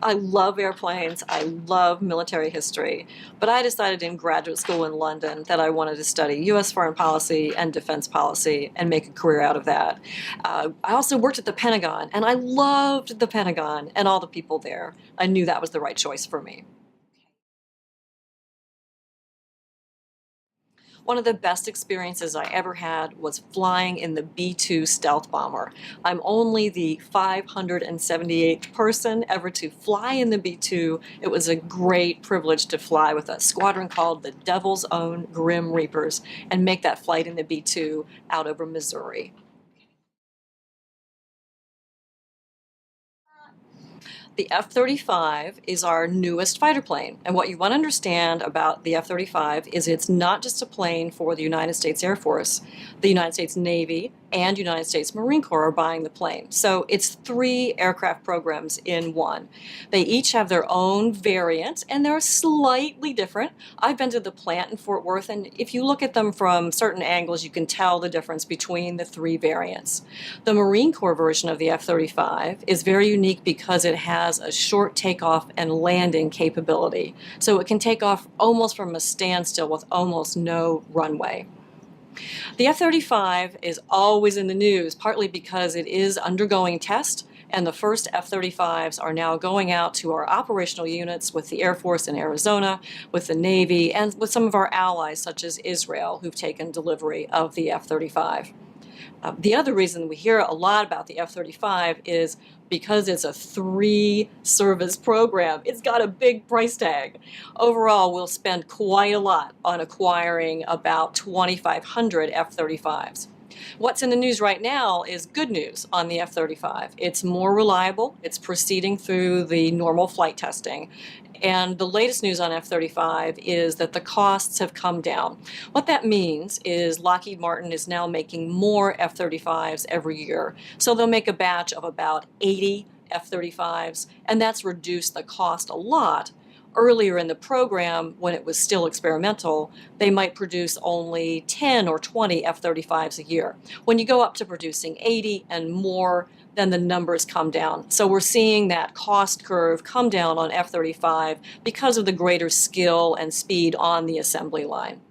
I love airplanes, I love military history, but I decided in graduate school in London that I wanted to study US foreign policy and defense policy and make a career out of that. I also worked at the Pentagon, and I loved the Pentagon and all the people there. I knew that was the right choice for me. One of the best experiences I ever had was flying in the B-2 stealth bomber. I'm only the 578th person ever to fly in the B-2. It was a great privilege to fly with a squadron called the Devil's Own Grim Reapers and make that flight in the B-2 out over Missouri. The F-35 is our newest fighter plane. And what you want to understand about the F-35 is it's not just a plane for the United States Air Force. The United States Navy and United States Marine Corps are buying the plane. So it's three aircraft programs in one. They each have their own variant, and they're slightly different. I've been to the plant in Fort Worth, and if you look at them from certain angles, you can tell the difference between the three variants. The Marine Corps version of the F-35 is very unique because it has a short takeoff and landing capability. So it can take off almost from a standstill with almost no runway. The F-35 is always in the news, partly because it is undergoing test, and the first F-35s are now going out to our operational units with the Air Force in Arizona, with the Navy, and with some of our allies, such as Israel, who've taken delivery of the F-35. The other reason we hear a lot about the F-35 is because it's a three-service program. It's got a big price tag. Overall, we'll spend quite a lot on acquiring about 2,500 F-35s. What's in the news right now is good news on the F-35. It's more reliable, it's proceeding through the normal flight testing, and the latest news on F-35 is that the costs have come down. What that means is Lockheed Martin is now making more F-35s every year. So they'll make a batch of about 80 F-35s, and that's reduced the cost a lot. Earlier in the program, when it was still experimental, they might produce only 10 or 20 F-35s a year. When you go up to producing 80 and more, then the numbers come down. So we're seeing that cost curve come down on F-35 because of the greater skill and speed on the assembly line.